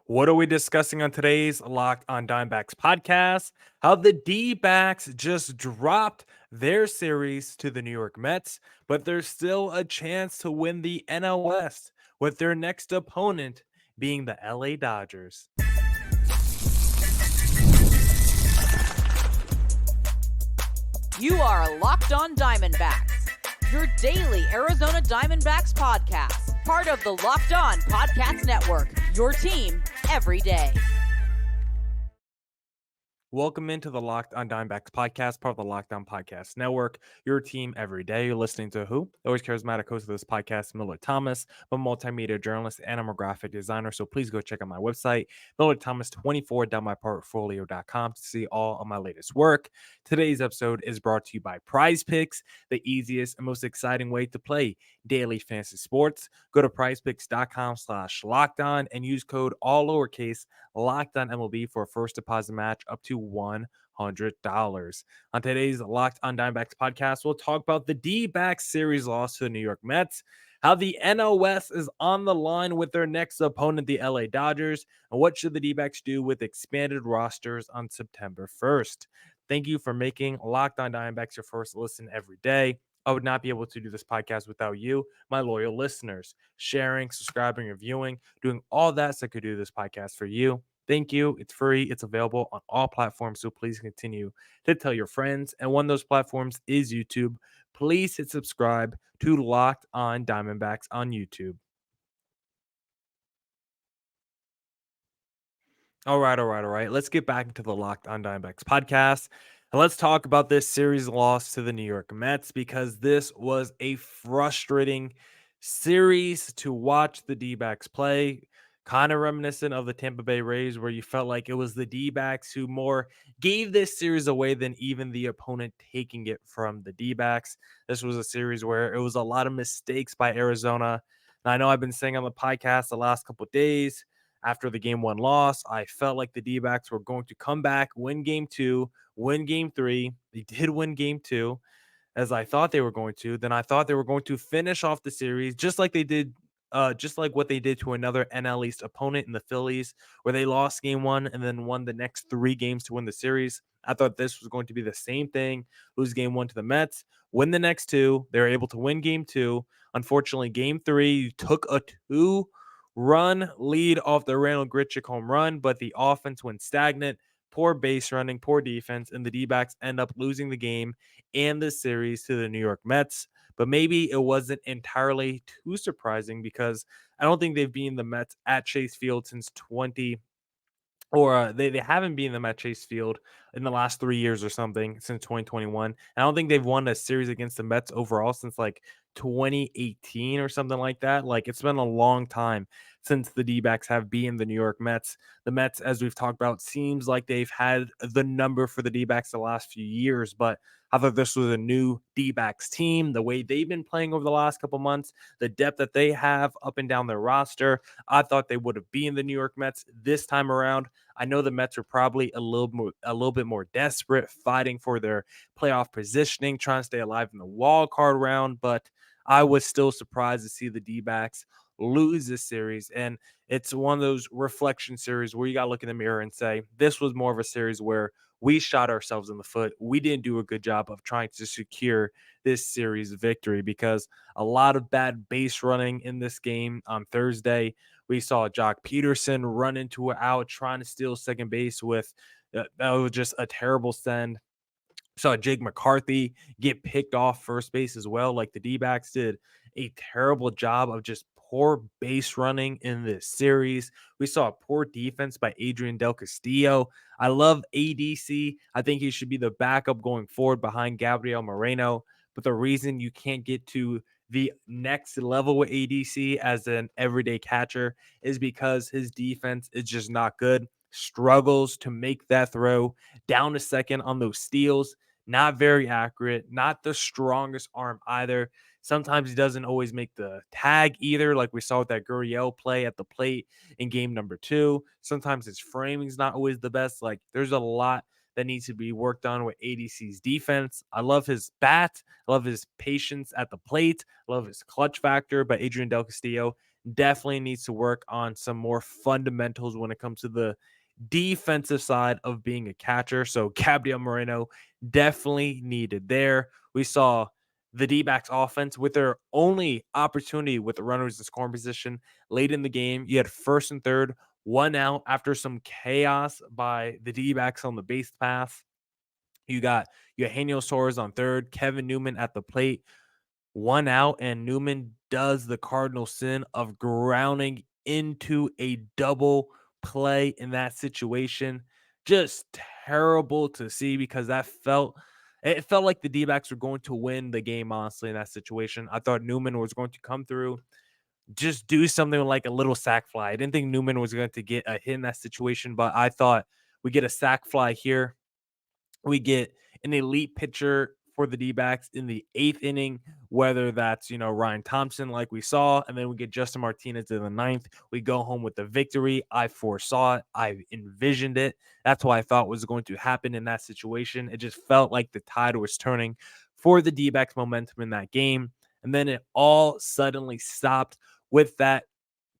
What are we discussing on today's Locked on Dimebacks podcast? How the D-backs just dropped their series to the New York Mets, but there's still a chance to win the NL West with their next opponent being the LA Dodgers. You are Locked on Diamondbacks, your daily Arizona Diamondbacks podcast, part of the Locked on Podcast Network, your team every day. Welcome into the Locked on Dimebacks podcast, part of the Locked on Podcast Network, your team every day. You're listening to who? The always charismatic host of this podcast, Millard Thomas. I'm a multimedia journalist and I'm a graphic designer, so please go check out my website, millardthomas24.myportfolio.com to see all of my latest work. Today's episode is brought to you by Prize Picks, the easiest and most exciting way to play daily fantasy sports. Go to prizepicks.com/lockedon and use code all lowercase Locked on MLB for a first deposit match up to $100. On today's Locked on Diamondbacks podcast, we'll talk about the D-backs series loss to the New York Mets, how the NL West is on the line with their next opponent, the LA Dodgers, and what should the D-backs do with expanded rosters on September 1st. Thank you for making Locked on Diamondbacks your first listen every day. I would not be able to do this podcast without you, my loyal listeners, sharing, subscribing, reviewing, doing all that so I could do this podcast for you. Thank you. It's free. It's available on all platforms. So please continue to tell your friends. And one of those platforms is YouTube. Please hit subscribe to Locked on Diamondbacks on YouTube. All right. Let's get back into the Locked on Diamondbacks podcast. And let's talk about this series loss to the New York Mets because this was a frustrating series to watch the D-backs play. Kind of reminiscent of the Tampa Bay Rays, where you felt like it was the D-backs who more gave this series away than even the opponent taking it from the D-backs. This was a series where it was a lot of mistakes by Arizona. And I know I've been saying on the podcast the last couple of days, after the game one loss, I felt like the D-backs were going to come back, win game two, win game three. They did win game two, as I thought they were going to. Then I thought they were going to finish off the series just like they did, just like what they did to another NL East opponent in the Phillies, where they lost game one and then won the next three games to win the series. I thought this was going to be the same thing. Lose game one to the Mets, win the next two. They were able to win game two. Unfortunately, game three took a two-run lead off the Randall Grichuk home run, but the offense went stagnant. Poor base running, poor defense, and the D-backs end up losing the game and the series to the New York Mets. But maybe it wasn't entirely too surprising because I don't think they've been the Mets at Chase Field since 20 or they haven't been them at Chase Field in the last 3 years or something since 2021. I don't think they've won a series against the Mets overall since like 2018 or something like that. Like it's been a long time since the D-backs have been the New York Mets. The Mets, as we've talked about, seems like they've had the number for the D-backs the last few years, but I thought this was a new D-backs team. The way they've been playing over the last couple months, the depth that they have up and down their roster, I thought they would have been the New York Mets this time around. I know the Mets are probably a little bit more desperate, fighting for their playoff positioning, trying to stay alive in the wild card round, but I was still surprised to see the D-backs lose this series. And it's one of those reflection series where you got to look in the mirror and say, this was more of a series where we shot ourselves in the foot. We didn't do a good job of trying to secure this series victory because a lot of bad base running in this game on Thursday. We saw Jock Peterson run into an out trying to steal second base with that was just a terrible send. Saw Jake McCarthy get picked off first base as well, like the D-backs did a terrible job of just poor base running in this series. We saw a poor defense by Adrian Del Castillo. I love ADC. I think he should be the backup going forward behind Gabriel Moreno. But the reason you can't get to the next level with ADC as an everyday catcher is because his defense is just not good. Struggles to make that throw down to second on those steals. Not very accurate, not the strongest arm either. Sometimes he doesn't always make the tag either, like we saw with that Gurriel play at the plate in game number two. Sometimes his framing's not always the best. Like there's a lot that needs to be worked on with ADC's defense. I love his bat. I love his patience at the plate. I love his clutch factor, but Adrian Del Castillo definitely needs to work on some more fundamentals when it comes to the defensive side of being a catcher. So Gabriel Moreno definitely needed there. We saw the D-backs offense with their only opportunity with the runners in scoring position late in the game. You had first and third, one out after some chaos by the D-backs on the base path. You got Eugenio Suarez on third, Kevin Newman at the plate, one out, and Newman does the cardinal sin of grounding into a double play in that situation. Just terrible to see because it felt like the D-backs were going to win the game, honestly, in that situation. I thought Newman was going to come through, just do something like a little sack fly. I didn't think Newman was going to get a hit in that situation, but I thought we get a sack fly here. We get an elite pitcher for the D-backs in the eighth inning, whether that's, Ryan Thompson like we saw, and then we get Justin Martinez in the ninth. We go home with the victory. I foresaw it. I envisioned it. That's what I thought was going to happen in that situation. It just felt like the tide was turning for the D-backs momentum in that game. And then it all suddenly stopped with that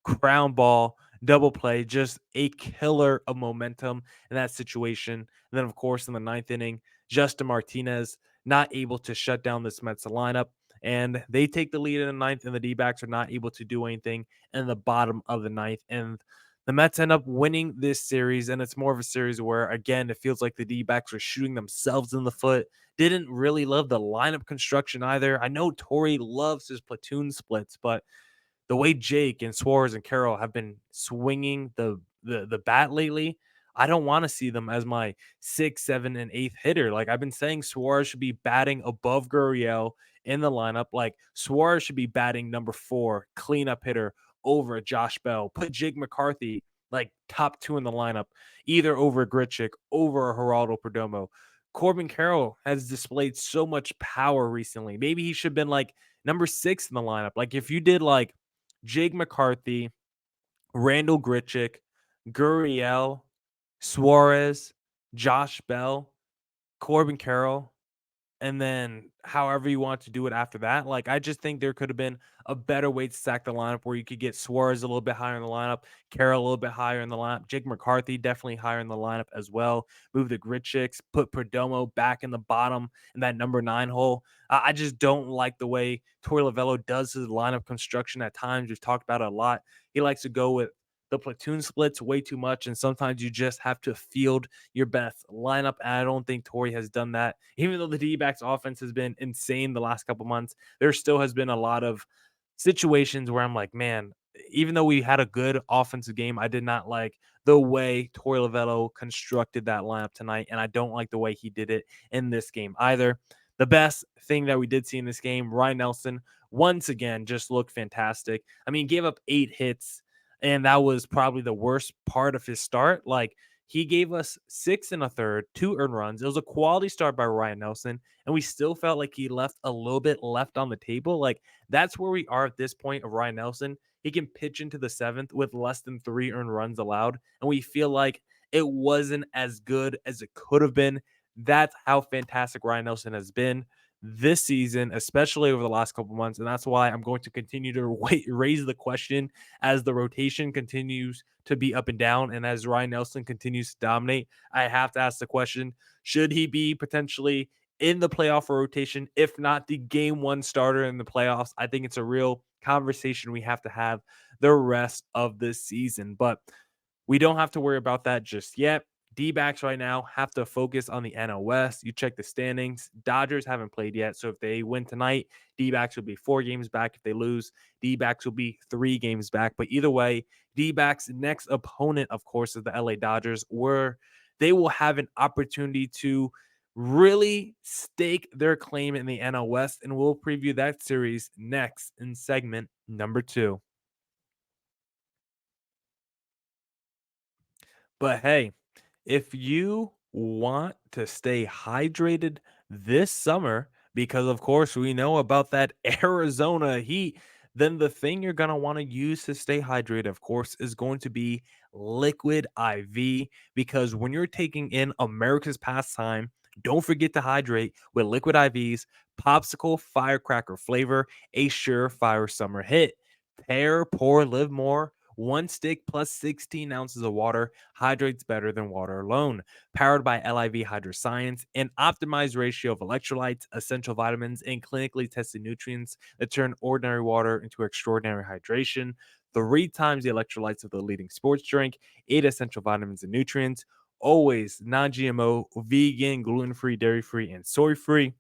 crown ball double play, just a killer of momentum in that situation. And then, of course, in the ninth inning, Justin Martinez not able to shut down this Mets lineup, and they take the lead in the ninth, and the D-backs are not able to do anything in the bottom of the ninth, and the Mets end up winning this series, and it's more of a series where, again, it feels like the D-backs are shooting themselves in the foot. Didn't really love the lineup construction either. I know Torrey loves his platoon splits, but the way Jake and Suarez and Carroll have been swinging the bat lately, I don't want to see them as my 6, 7, and 8th hitter. Like I've been saying, Suarez should be batting above Gurriel in the lineup. Like Suarez should be batting number 4, cleanup hitter over Josh Bell. Put Jake McCarthy like top 2 in the lineup, either over Grichuk, over Geraldo Perdomo. Corbin Carroll has displayed so much power recently. Maybe he should have been like number 6 in the lineup. Like if you did like Jake McCarthy, Randall Grichuk, Gurriel, Suarez, Josh Bell, Corbin Carroll, and then however you want to do it after that. Like, I just think there could have been a better way to stack the lineup where you could get Suarez a little bit higher in the lineup, Carroll a little bit higher in the lineup, Jake McCarthy definitely higher in the lineup as well. Move the Grichuks, put Perdomo back in the bottom in that number 9 hole. I just don't like the way Torey Lovello does his lineup construction at times. We've talked about it a lot. He likes to go with the platoon splits way too much, and sometimes you just have to field your best lineup. And I don't think Torrey has done that. Even though the D-backs offense has been insane the last couple months, there still has been a lot of situations where I'm like, man, even though we had a good offensive game, I did not like the way Torey Lovello constructed that lineup tonight, and I don't like the way he did it in this game either. The best thing that we did see in this game, Ryan Nelson, once again, just looked fantastic. I mean, gave up 8 hits, and that was probably the worst part of his start. Like, he gave us 6 and a third, 2 earned runs. It was a quality start by Ryan Nelson, and we still felt like he left a little bit left on the table. Like, that's where we are at this point of Ryan Nelson. He can pitch into the 7th with less than 3 earned runs allowed, and we feel like it wasn't as good as it could have been. That's how fantastic Ryan Nelson has been this season, especially over the last couple months. And that's why I'm going to continue to raise the question as the rotation continues to be up and down. And as Ryan Nelson continues to dominate, I have to ask the question, should he be potentially in the playoff rotation, if not the game 1 starter in the playoffs? I think it's a real conversation we have to have the rest of this season, but we don't have to worry about that just yet. D-backs right now have to focus on the NL West. You check the standings. Dodgers haven't played yet, so if they win tonight, D-backs will be 4 games back. If they lose, D-backs will be 3 games back. But either way, D-backs' next opponent, of course, is the LA Dodgers, where they will have an opportunity to really stake their claim in the NL West, and we'll preview that series next in segment number 2. But hey, if you want to stay hydrated this summer, because of course we know about that Arizona heat, then the thing you're going to want to use to stay hydrated, of course, is going to be liquid IV. Because when you're taking in America's pastime, don't forget to hydrate with liquid IV's popsicle firecracker flavor, a surefire summer hit. Pair, pour, live more. One stick plus 16 ounces of water hydrates better than water alone. Powered by LIV Hydroscience, an optimized ratio of electrolytes, essential vitamins, and clinically tested nutrients that turn ordinary water into extraordinary hydration. 3 times the electrolytes of the leading sports drink, 8 essential vitamins and nutrients. Always non GMO, vegan, gluten free, dairy free, and soy free.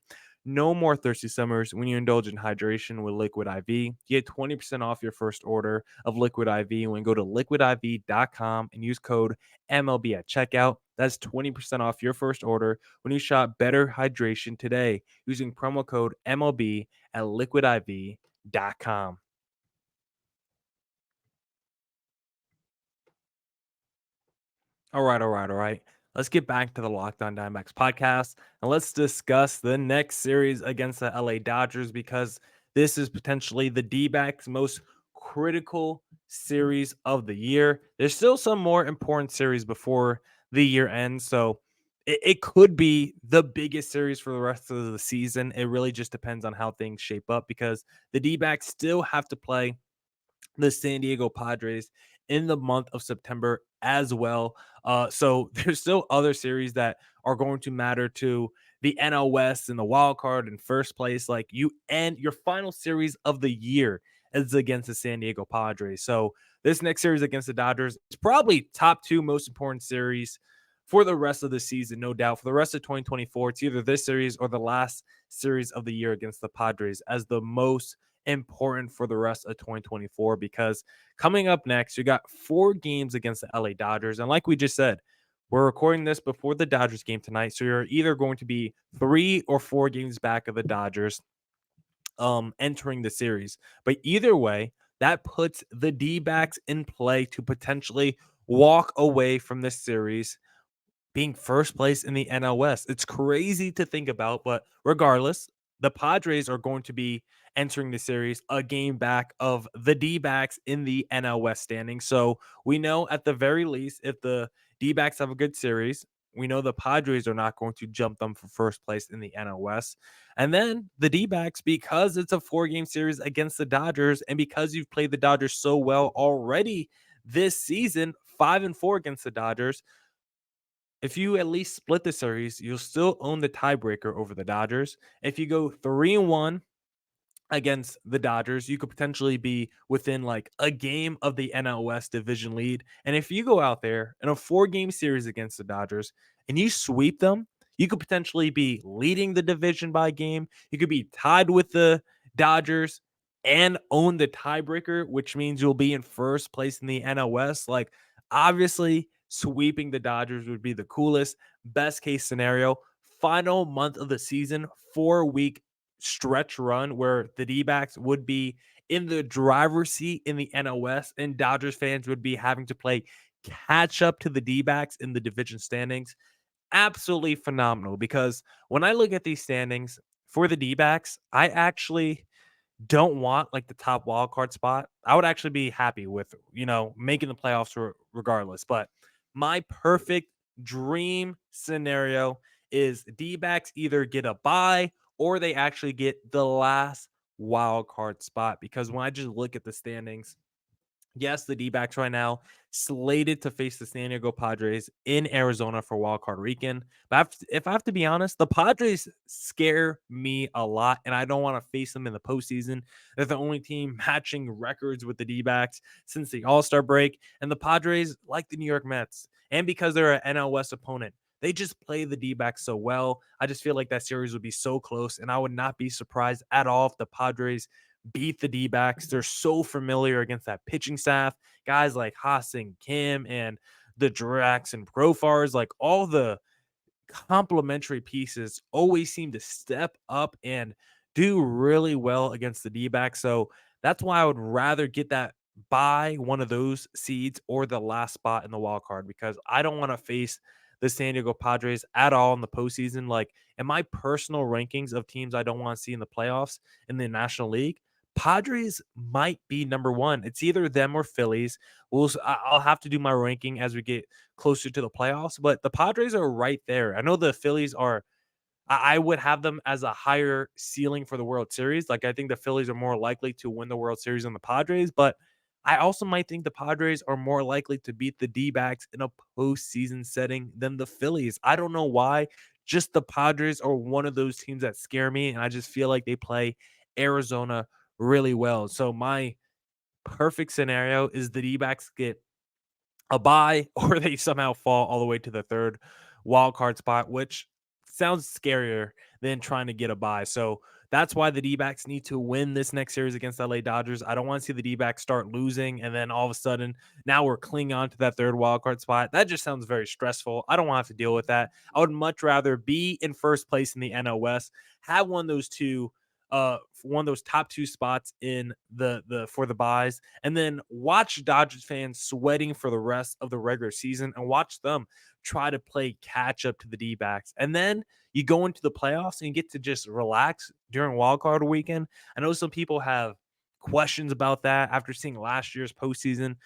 No more thirsty summers when you indulge in hydration with Liquid IV. Get 20% off your first order of Liquid IV when you go to liquidiv.com and use code MLB at checkout. That's 20% off your first order when you shop Better Hydration today using promo code MLB at liquidiv.com. All right. Let's get back to the Locked On Diamondbacks podcast and let's discuss the next series against the LA Dodgers because this is potentially the D-backs' most critical series of the year. There's still some more important series before the year ends, so it could be the biggest series for the rest of the season. It really just depends on how things shape up because the D-backs still have to play the San Diego Padres in the month of September as well. So there's still other series that are going to matter to the NL West and the wild card in first place. Like you end your final series of the year is against the San Diego Padres. So this next series against the Dodgers is probably top two most important series for the rest of the season, no doubt. For the rest of 2024, it's either this series or the last series of the year against the Padres as the most important for the rest of 2024 because coming up next, you got 4 games against the LA Dodgers. And like we just said, we're recording this before the Dodgers game tonight. So you're either going to be 3 or 4 games back of the Dodgers entering the series. But either way, that puts the D-backs in play to potentially walk away from this series being first place in the NL West. It's crazy to think about, but regardless, the Padres are going to be entering the series a game back of the D-backs in the NL West standing. So we know at the very least, if the D-backs have a good series, we know the Padres are not going to jump them for first place in the NL West. And then the D-backs, because it's a 4-game series against the Dodgers, and because you've played the Dodgers so well already this season, 5-4 against the Dodgers, if you at least split the series, you'll still own the tiebreaker over the Dodgers. If you go 3-1 against the Dodgers, you could potentially be within like a game of the NL West division lead. And if you go out there in a 4-game series against the Dodgers and you sweep them, you could potentially be leading the division by a game. You could be tied with the Dodgers and own the tiebreaker, which means you'll be in first place in the NL West. Like, obviously, sweeping the Dodgers would be the coolest, best case scenario. Final month of the season, 4-week stretch run where the D-backs would be in the driver's seat in the NL West, and Dodgers fans would be having to play catch up to the D-backs in the division standings. Absolutely phenomenal because when I look at these standings for the D-backs, I actually don't want like the top wild card spot. I would actually be happy with, making the playoffs regardless. But my perfect dream scenario is D-backs either get a bye or they actually get the last wild card spot. Because when I just look at the standings, yes, the D-backs right now slated to face the San Diego Padres in Arizona for Wild Card Weekend. But if I have to be honest, the Padres scare me a lot, and I don't want to face them in the postseason. They're the only team matching records with the D-backs since the All-Star break, and the Padres, like the New York Mets, and because they're an NL West opponent, they just play the D-backs so well. I just feel like that series would be so close, and I would not be surprised at all if the Padres beat the D-backs. They're so familiar against that pitching staff. Guys like Ha-Seong Kim and the Dbacks and Profars, like all the complementary pieces always seem to step up and do really well against the D-backs. So that's why I would rather get that by one of those seeds or the last spot in the wild card because I don't want to face the San Diego Padres at all in the postseason. Like in my personal rankings of teams I don't want to see in the playoffs in the National League, Padres might be number one. It's either them or Phillies. I'll have to do my ranking as we get closer to the playoffs, but the Padres are right there. I know the Phillies are I would have them as a higher ceiling for the World Series. Like, I think the Phillies are more likely to win the World Series than the Padres, but I also might think the Padres are more likely to beat the D-backs in a postseason setting than the Phillies. I don't know why. Just the Padres are one of those teams that scare me, and I just feel like they play Arizona really well. So my perfect scenario is the D-backs get a bye or they somehow fall all the way to the third wild card spot, which sounds scarier than trying to get a bye. So that's why the D-backs need to win this next series against LA Dodgers. I don't want to see the D-backs start losing and then all of a sudden now we're clinging on to that third wild card spot. That just sounds very stressful. I don't want to have to deal with that. I would much rather be in first place in the NL West, have one of those top two spots in the for the buys, and then watch Dodgers fans sweating for the rest of the regular season and watch them try to play catch up to the D-backs. And then you go into the playoffs and you get to just relax during wild card weekend. I know some people have questions about that after seeing last year's postseason.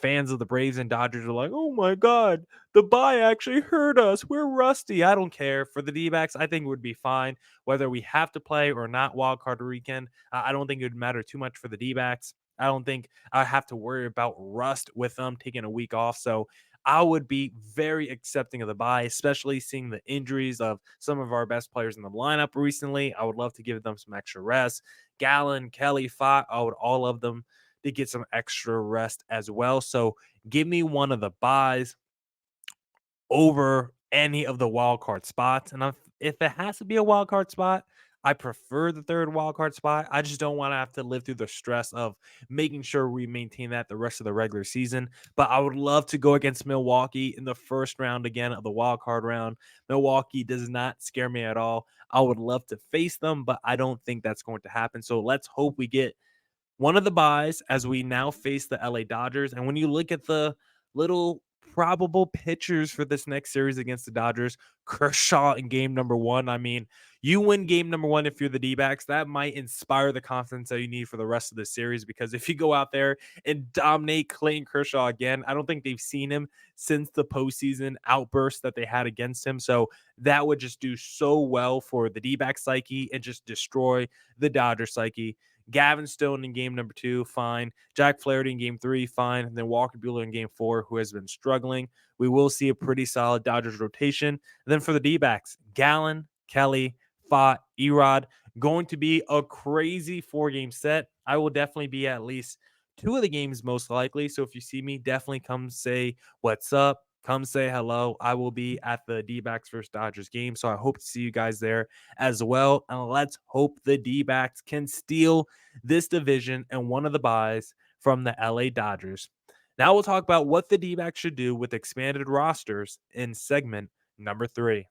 Fans of the Braves and Dodgers are like, "Oh my god, the bye actually hurt us. We're rusty." I don't care. For the D-backs, I think it would be fine whether we have to play or not wild card weekend. I don't think it would matter too much for the D-backs. I don't think I have to worry about rust with them taking a week off. So I would be very accepting of the bye, especially seeing the injuries of some of our best players in the lineup recently. I would love to give them some extra rest. Gallen, Kelly, Fott, I would all of them to get some extra rest as well. So give me one of the buys over any of the wild card spots. And if it has to be a wild card spot, I prefer the third wild card spot. I just don't want to have to live through the stress of making sure we maintain that the rest of the regular season. But I would love to go against Milwaukee in the first round again of the wild card round. Milwaukee does not scare me at all. I would love to face them, but I don't think that's going to happen. So let's hope we get one of the buys as we now face the LA Dodgers. And when you look at the little probable pitchers for this next series against the Dodgers, Kershaw in game number one. I mean, you win game number one if you're the D-backs. That might inspire the confidence that you need for the rest of the series because if you go out there and dominate Clayton Kershaw again, I don't think they've seen him since the postseason outburst that they had against him. So that would just do so well for the D-back psyche and just destroy the Dodger psyche. Gavin Stone in game number two, fine. Jack Flaherty in game three, fine. And then Walker Buehler in game four, who has been struggling. We will see a pretty solid Dodgers rotation. And then for the D-backs, Gallen, Kelly, Fott, Erod, going to be a crazy 4-game set. I will definitely be at least two of the games most likely. So if you see me, definitely come say what's up. Come say hello. I will be at the D-backs versus Dodgers game. So I hope to see you guys there as well. And let's hope the D-backs can steal this division and one of the buys from the LA Dodgers. Now we'll talk about what the D-backs should do with expanded rosters in segment number 3.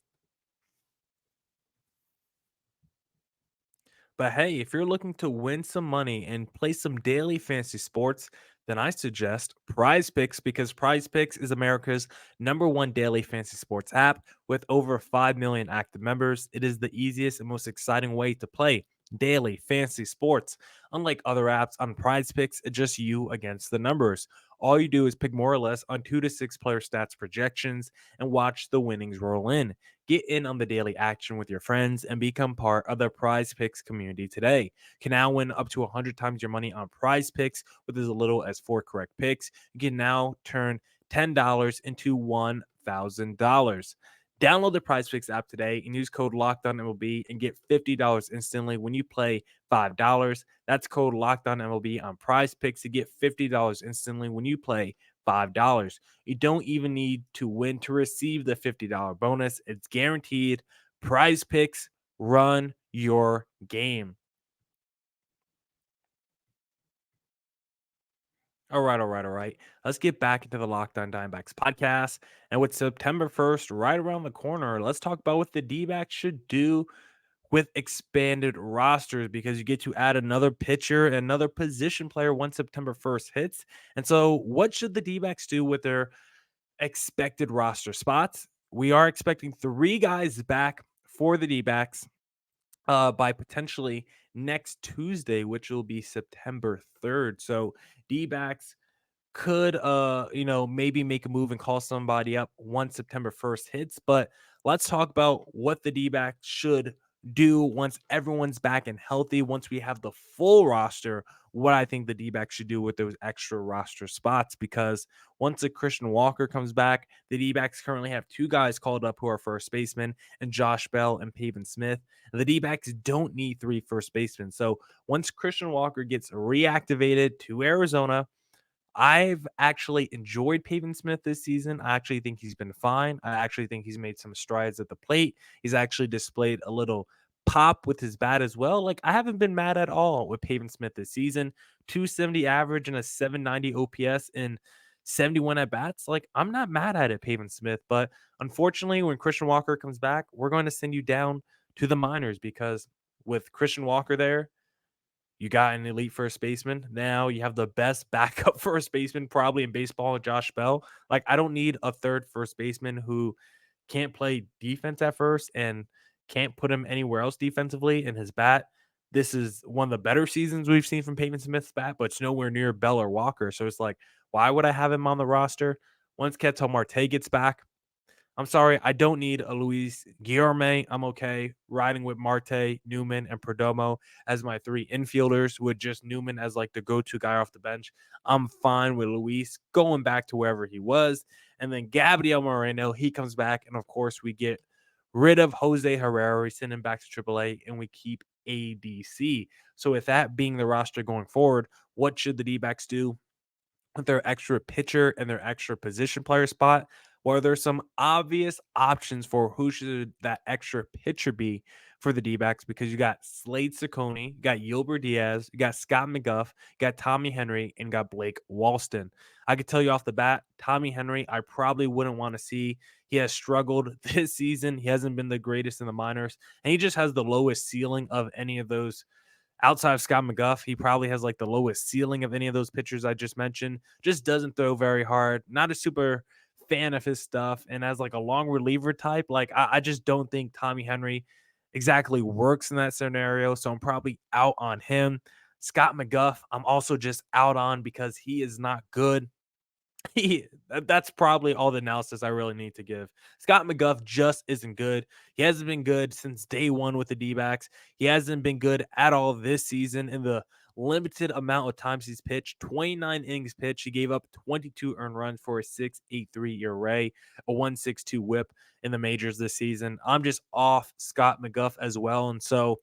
But hey, if you're looking to win some money and play some daily fantasy sports, then I suggest Prize Picks because Prize Picks is America's #1 daily fantasy sports app with over 5 million active members. It is the easiest and most exciting way to play daily fantasy sports. Unlike other apps on Prize Picks, it's just you against the numbers. All you do is pick more or less on 2 to 6 player stats projections and watch the winnings roll in. Get in on the daily action with your friends and become part of the Prize Picks community today. You can now win up to 100 times your money on Prize Picks with as little as 4 correct picks. You can now turn $10 into $1,000. Download the Prize Picks app today and use code LOCKEDONMLB and get $50 instantly when you play $5. That's code LOCKEDONMLB on Prize Picks to get $50 instantly when you play $5. You don't even need to win to receive the $50 bonus. It's guaranteed. Prize Picks, run your game. All right. Let's get back into the Locked On Diamondbacks podcast. And with September 1st right around the corner, let's talk about what the D-backs should do with expanded rosters because you get to add another pitcher and another position player once September 1st hits. And so, what should the D-backs do with their expected roster spots? We are expecting 3 guys back for the D-backs by potentially next Tuesday, which will be September 3rd. So, D-backs could maybe make a move and call somebody up once September 1st hits. But let's talk about what the D-backs should do once everyone's back and healthy, once we have the full roster, what I think the D-backs should do with those extra roster spots. Because once a Christian Walker comes back, the D-backs currently have two guys called up who are first basemen, and Josh Bell and Pavin Smith. The D-backs don't need three first basemen. So once Christian Walker gets reactivated to Arizona, I've actually enjoyed Pavin Smith this season. I actually think he's been fine. I actually think he's made some strides at the plate. He's actually displayed a little pop with his bat as well. Like, I haven't been mad at all with Pavin Smith this season. 270 average and a 790 OPS in 71 at bats. Like, I'm not mad at it, Pavin Smith. But unfortunately, when Christian Walker comes back, we're going to send you down to the minors, because with Christian Walker there, you got an elite first baseman. Now you have the best backup first baseman probably in baseball, Josh Bell. Like, I don't need a third first baseman who can't play defense at first and can't put him anywhere else defensively in his bat. This is one of the better seasons we've seen from Pavin Smith's bat, but it's nowhere near Bell or Walker. So it's like, why would I have him on the roster? Once Ketel Marte gets back, I'm sorry, I don't need a Luis Guillorme. I'm okay riding with Marte, Newman, and Perdomo as my three infielders, with just Newman as like the go-to guy off the bench. I'm fine with Luis going back to wherever he was. And then Gabriel Moreno, he comes back. And of course, we get rid of Jose Herrera. We send him back to AAA and we keep ADC. So with that being the roster going forward, what should the D-backs do with their extra pitcher and their extra position player spot? Well, there's some obvious options for who should that extra pitcher be for the D-backs, because you got Slade Ciccone, you got Yilber Diaz, you got Scott McGuff, you got Tommy Henry, and got Blake Walston. I could tell you off the bat, Tommy Henry, I probably wouldn't want to see. He has struggled this season. He hasn't been the greatest in the minors, and he just has the lowest ceiling of any of those. Outside of Scott McGuff, he probably has like the lowest ceiling of any of those pitchers I just mentioned. Just doesn't throw very hard. Not a super fan of his stuff. And as like a long reliever type, like I just don't think Tommy Henry exactly works in that scenario. So I'm probably out on him. Scott McGuff, I'm also just out on because he is not good. That's probably all the analysis I really need to give. Scott McGuff just isn't good. He hasn't been good since day one with the D-backs. He hasn't been good at all this season in the limited amount of times he's pitched. 29 innings pitched. He gave up 22 earned runs for a 6.83 ERA, a 1.62 whip in the majors this season. I'm just off Scott McGuff as well. And so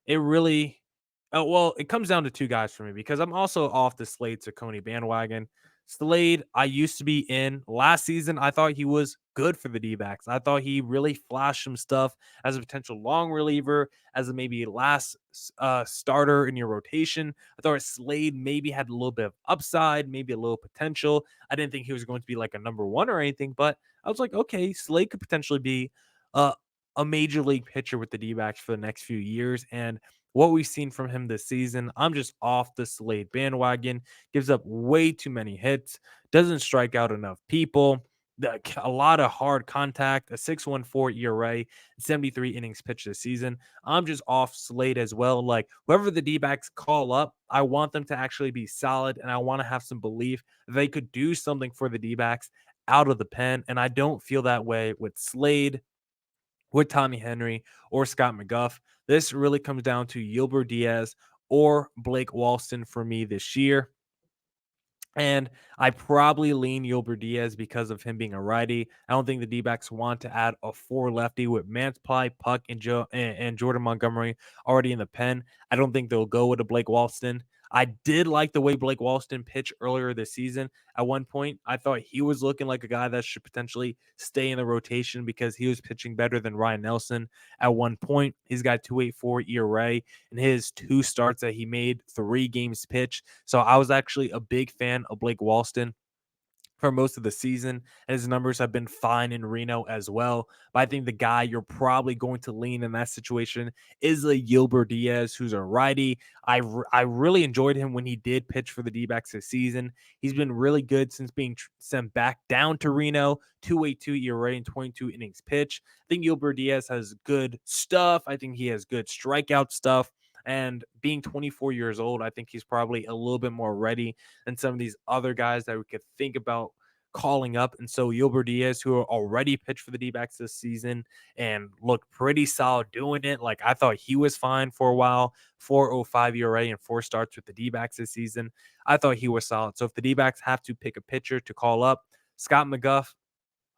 it really, it comes down to two guys for me, because I'm also off the Slade Ciccone bandwagon. Slade, I used to be in. Last season, I thought he was good for the D-backs. I thought he really flashed some stuff as a potential long reliever, as a maybe last starter in your rotation. I thought Slade maybe had a little bit of upside, maybe a little potential. I didn't think he was going to be like a number one or anything, but I was like, okay, Slade could potentially be uh, a major league pitcher with the D-backs for the next few years. And what we've seen from him this season, I'm just off the Slade bandwagon. Gives up way too many hits, doesn't strike out enough people, a lot of hard contact, a 6.14 ERA, 73 innings pitched this season. I'm just off Slade as well. Like, whoever the D-backs call up, I want them to actually be solid, and I want to have some belief they could do something for the D-backs out of the pen. And I don't feel that way with Slade, with Tommy Henry, or Scott McGuff. This really comes down to Yilber Diaz or Blake Walston for me this year. And I probably lean Yilber Diaz because of him being a righty. I don't think the D-backs want to add a four lefty with Mantiply, Puck, and Jordan Montgomery already in the pen. I don't think they'll go with a Blake Walston. I did like the way Blake Walston pitched earlier this season. At one point, I thought he was looking like a guy that should potentially stay in the rotation because he was pitching better than Ryan Nelson. At one point, he's got 2.84 ERA in his two starts that he made, 3 games pitched. So I was actually a big fan of Blake Walston for most of the season, and his numbers have been fine in Reno as well. But I think the guy you're probably going to lean in that situation is a Yilber Diaz, who's a righty. I really enjoyed him when he did pitch for the D-backs this season. He's been really good since being sent back down to Reno. 2.82 ERA and 22 innings pitch. I think Yilber Diaz has good stuff. I think he has good strikeout stuff. And being 24 years old, I think he's probably a little bit more ready than some of these other guys that we could think about calling up. And so Yolbert Diaz, who already pitched for the D-backs this season and looked pretty solid doing it. Like I thought he was fine for a while, 4.05 ERA and 4 starts with the D-backs this season. I thought he was solid. So if the D-backs have to pick a pitcher to call up, Scott McGough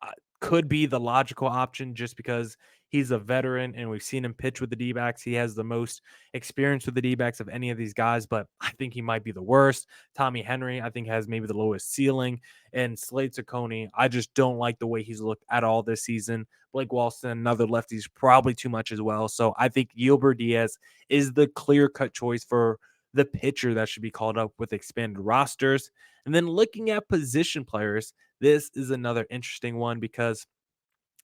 uh, could be the logical option just because he's a veteran and we've seen him pitch with the D-backs. He has the most experience with the D-backs of any of these guys, but I think he might be the worst. Tommy Henry, I think, has maybe the lowest ceiling. And Slade Ciccone, I just don't like the way he's looked at all this season. Blake Walston, another lefty, is probably too much as well. So I think Yolbert Diaz is the clear-cut choice for the pitcher that should be called up with expanded rosters. And then looking at position players, this is another interesting one because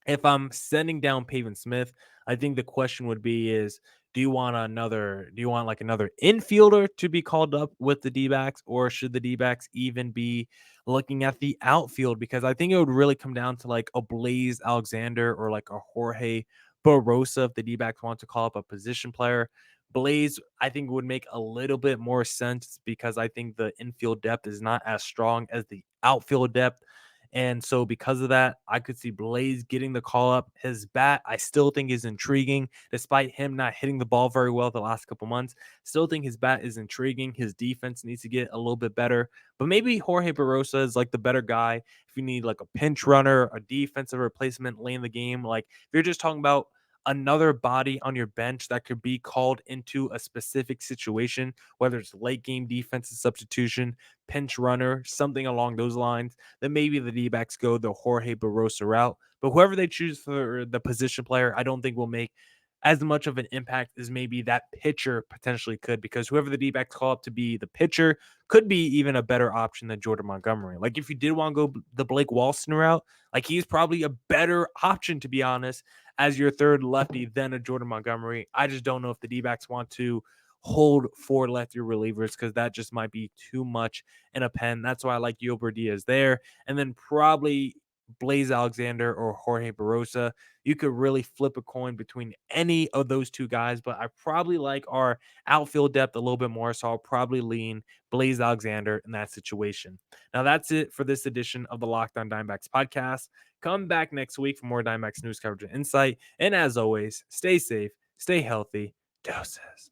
if I'm sending down Pavin Smith, I think the question would be is do you want like another infielder to be called up with the D-backs, or should the D-backs even be looking at the outfield? Because I think it would really come down to like a Blaze Alexander or like a Jorge Barosa if the D-backs want to call up a position player. Blaze, I think, would make a little bit more sense because I think the infield depth is not as strong as the outfield depth. And so because of that, I could see Blaze getting the call up. His bat, I still think is intriguing, despite him not hitting the ball very well the last couple months. Still think his bat is intriguing. His defense needs to get a little bit better. But maybe Jorge Barosa is like the better guy if you need like a pinch runner, a defensive replacement late in the game. Like if you're just talking about another body on your bench that could be called into a specific situation, whether it's late game defensive substitution, pinch runner, something along those lines, then maybe the D-backs go the Jorge Barosa route. But whoever they choose for the position player, I don't think will make as much of an impact as maybe that pitcher potentially could, because whoever the D-backs call up to be the pitcher could be even a better option than Jordan Montgomery. Like if you did want to go the Blake Walston route, like he's probably a better option, to be honest, as your third lefty than a Jordan Montgomery. I just don't know if the D-backs want to hold 4 lefty relievers because that just might be too much in a pen. That's why I like Yolbert Diaz there. And then probably Blaze Alexander or Jorge Barosa. You could really flip a coin between any of those two guys, but I probably like our outfield depth a little bit more, so I'll probably lean Blaze Alexander in that situation. Now, that's it for this edition of the Locked On Diamondbacks podcast. Come back next week for more Diamondbacks news coverage and insight. And as always, stay safe, stay healthy. Doses.